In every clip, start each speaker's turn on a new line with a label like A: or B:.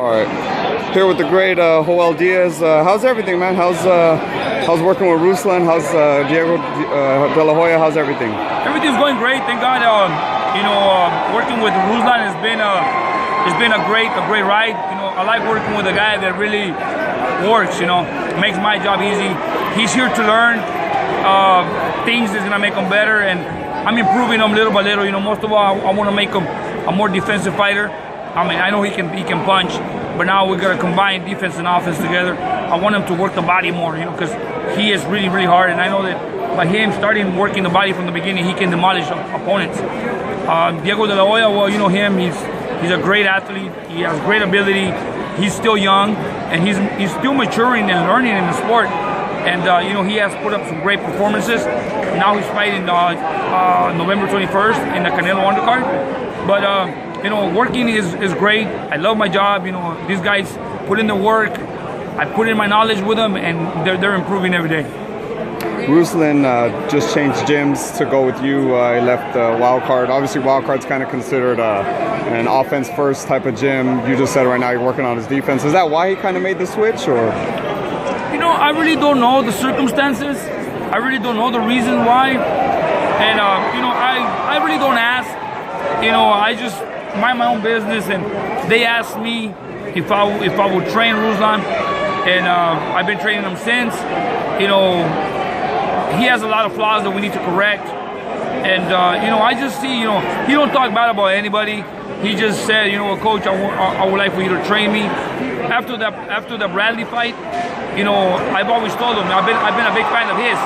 A: All right. Here with the great Joel Diaz. How's everything, man? How's working with Ruslan? How's Diego De La Hoya? How's everything?
B: Everything's going great. Thank God. Working with Ruslan has been a great ride. I like working with a guy that really works. Makes my job easy. He's here to learn things that's gonna make him better, and I'm improving him little by little. Most of all, I want to make him a more defensive fighter. I mean, I know he can punch, but now we're gonna combine defense and offense together. I want him to work the body more, because he is really, really hard, and I know that by him starting working the body from the beginning, he can demolish opponents. Diego De La Hoya, well, him. He's a great athlete. He has great ability. He's still young, and he's still maturing and learning in the sport. And he has put up some great performances. Now he's fighting November 21st in the Canelo undercard. But working is great. I love my job. These guys put in the work. I put in my knowledge with them, and they're improving every day.
A: Ruslan just changed gyms to go with you. He left Wildcard. Obviously, Wildcard's kind of considered an offense-first type of gym. You just said right now you're working on his defense. Is that why he kind of made the switch, or?
B: I really don't know the circumstances. I really don't know the reason why. And I really don't ask. I just mind my own business, and they asked me if I would train Ruslan, and I've been training him since. He has a lot of flaws that we need to correct, and I just see he don't talk bad about anybody. He just said, Coach, I would like for you to train me. After the Bradley fight, I've always told him I've been a big fan of his,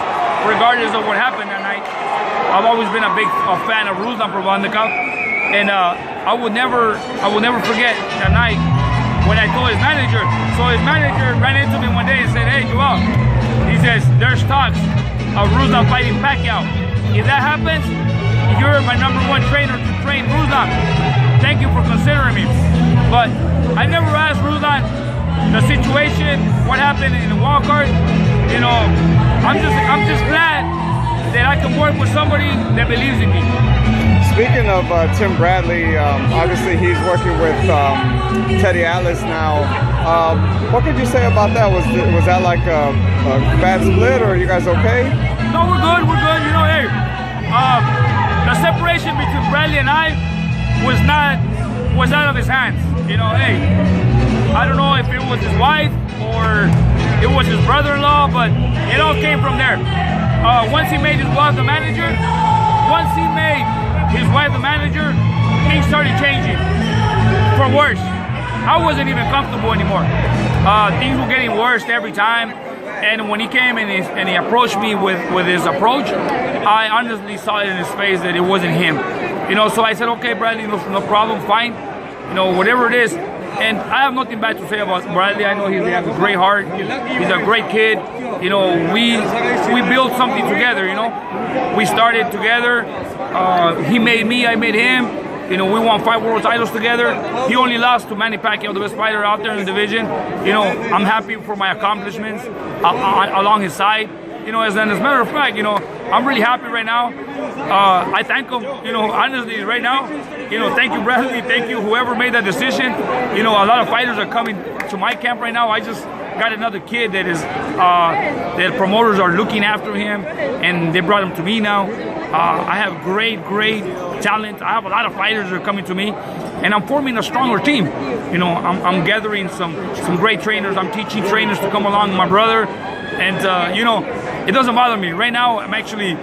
B: regardless of what happened that night. I've always been a big fan of Ruslan Provodnikov, and I would never forget that night when I told his manager. So his manager ran into me one day and said, "Hey, Joel," he says, "there's talks of Ruslan fighting Pacquiao. If that happens, you're my #1 trainer to train Ruslan. Thank you for considering me." But I never asked Ruslan the situation, what happened in the wild card. I'm just glad that I can work with somebody that believes in me.
A: Speaking of Tim Bradley, obviously he's working with Teddy Atlas now. What could you say about that? Was that like a bad split, or are you guys okay?
B: No, we're good. Hey, the separation between Bradley and I was out of his hands. Hey, I don't know if it was his wife or it was his brother-in-law, but it all came from there. Once he made his wife the manager, things started changing for worse. I wasn't even comfortable anymore. Things were getting worse every time. And when he came and he approached me with his approach, I honestly saw it in his face that it wasn't him. So I said, okay, Bradley, no problem, fine. Whatever it is. And I have nothing bad to say about Bradley. I know he has a great heart. He's a great kid. We built something together. We started together. He made me, I made him. We won 5 world titles together. He only lost to Manny Pacquiao, the best fighter out there in the division. I'm happy for my accomplishments along his side. As a matter of fact, I'm really happy right now. I thank him, honestly, right now. Thank you, Bradley. Thank you, whoever made that decision. A lot of fighters are coming to my camp right now. I just got another kid that promoters are looking after him, and they brought him to me now. I have great talent. I have a lot of fighters that are coming to me, and I'm forming a stronger team. I'm gathering some great trainers. I'm teaching trainers to come along with my brother, and it doesn't bother me. Right now, I'm actually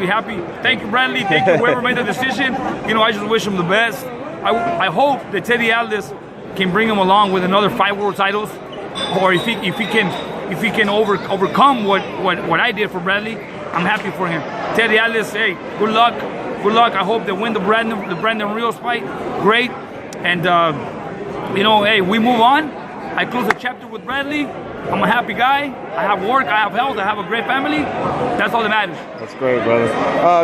B: happy. Thank you, Bradley. Thank you, whoever made the decision. I just wish him the best. I hope that Teddy Atlas can bring him along with another 5 world titles, or if he can overcome what I did for Bradley, I'm happy for him. Teddy Atlas, hey, good luck. I hope they win the Brandon Rios fight. Great. And hey, we move on. I close the chapter with Bradley. I'm a happy guy. I have work, I have health, I have a great family. That's all that matters.
A: That's great, brother.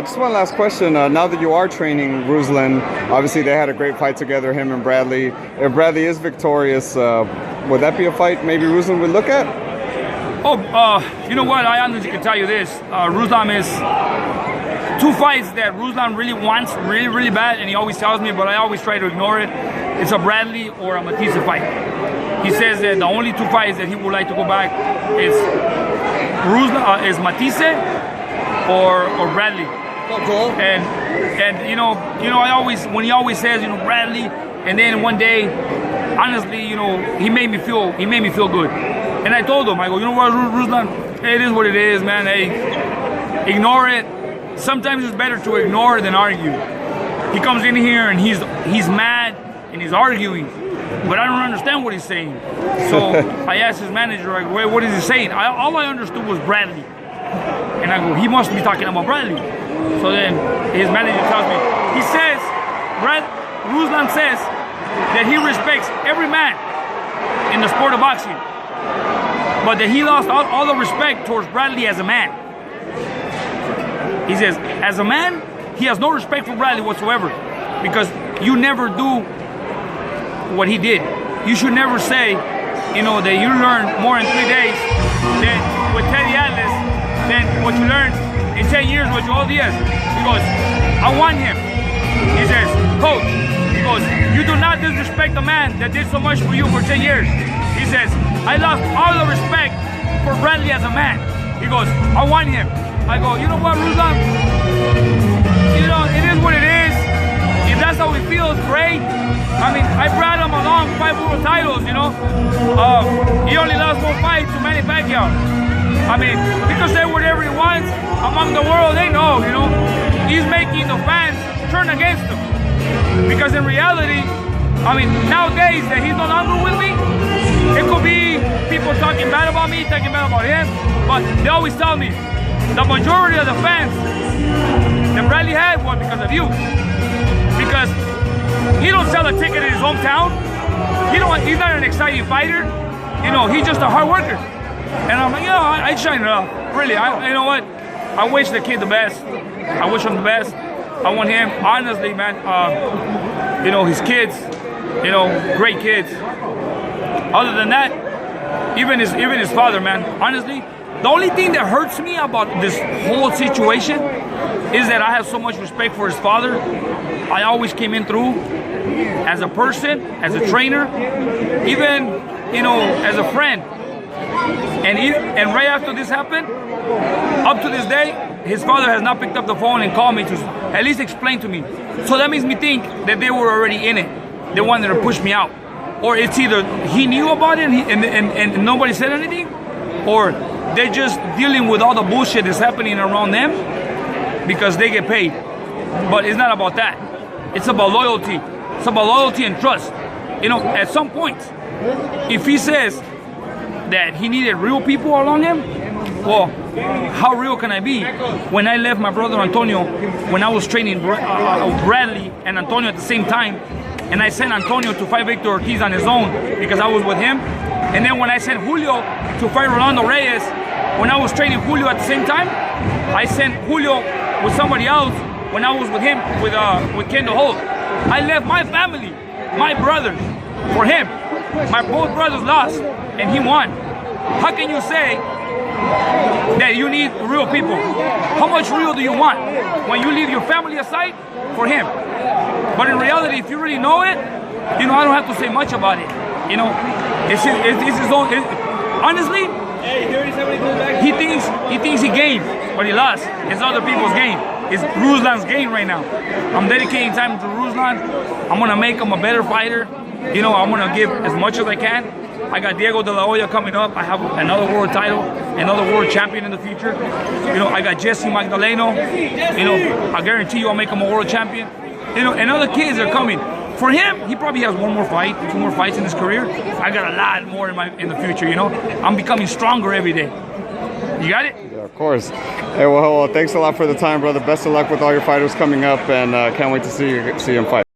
A: Just one last question. Now that you are training Ruslan, obviously they had a great fight together, him and Bradley. If Bradley is victorious, would that be a fight maybe Ruslan would look at?
B: Oh, you know what? I honestly can tell you this. Ruslan is 2 fights that Ruslan really wants really bad, and he always tells me, but I always try to ignore it. it's a Bradley or a Matisse fight. He says that the only 2 fights that he would like to go back is is Matisse or Bradley. And you know, I always, when he always says, you know, Bradley, and then one day, honestly, you know, he made me feel good. And I told him, I go, you know what, Ruslan, it is what it is, man. Hey, ignore it. Sometimes it's better to ignore than argue. He comes in here and he's mad and he's arguing, but I don't understand what he's saying. So I asked his manager, I go, wait, what is he saying? All I understood was Bradley. And I go, he must be talking about Bradley. So then his manager tells me, he says, Ruslan says that he respects every man in the sport of boxing, but that he lost all the respect towards Bradley as a man. He says, as a man, he has no respect for Bradley whatsoever, because you never do what he did. You should never say, you know, that you learned more in 3 days than with Diaz than what you learned in 10 years with Diaz. He goes, I want him. He says, coach, he goes, you do not disrespect a man that did so much for you for 10 years. He says, I lost all the respect for Bradley as a man. He goes, I want him. I go, you know what, Ruslan? You know, it is what it is. If that's how he feels, great. I mean, I brought him along 5 world titles, you know. He only lost 1 fight to Manny Pacquiao. I mean, he can say whatever he wants. Among the world, they know, you know. He's making the fans turn against him. Because in reality, I mean, nowadays that he's no longer with me, it could be people talking bad about me, talking bad about him, but they always tell me, the majority of the fans that Bradley had was because of you. Because he don't sell a ticket in his hometown. He's not an exciting fighter. You know, he's just a hard worker. And I'm like, you know, I shine it up. Really, you know what? I wish the kid the best. I wish him the best. I want him, honestly, man, you know, his kids, you know, great kids. Other than that, even his father, man, honestly, the only thing that hurts me about this whole situation is that I have so much respect for his father. I always came in through as a person, as a trainer, even, you know, as a friend. And right after this happened, up to this day, his father has not picked up the phone and called me to at least explain to me. So that makes me think that they were already in it. They wanted to push me out. Or it's either he knew about it and nobody said anything, or they're just dealing with all the bullshit that's happening around them because they get paid. But it's not about that. It's about loyalty. It's about loyalty and trust. You know, at some point, if he says that he needed real people along him, well, how real can I be? When I left my brother Antonio, when I was training Bradley and Antonio at the same time, and I sent Antonio to fight Victor Ortiz on his own because I was with him. And then when I sent Julio to fight Rolando Reyes, when I was training Julio at the same time, I sent Julio with somebody else when I was with him, with Kendall Holt. I left my family, my brothers, for him. My both brothers lost, and he won. How can you say that you need real people? How much real do you want when you leave your family aside for him? But in reality, if you really know it, you know, I don't have to say much about it. You know, it's his own. Honestly, he thinks he gained, but he lost. It's other people's game. It's Ruslan's game right now. I'm dedicating time to Ruslan. I'm gonna make him a better fighter. You know, I'm gonna give as much as I can. I got Diego de la Hoya coming up. I have another world title, another world champion in the future. You know, I got Jesse Magdaleno. You know, I guarantee you I'll make him a world champion. You know, and other kids are coming. For him, he probably has 1 more fight, 2 more fights in his career. I got a lot more in the future, you know. I'm becoming stronger every day. You got it?
A: Yeah, of course. Hey, well, thanks a lot for the time, brother. Best of luck with all your fighters coming up, and can't wait to see them fight.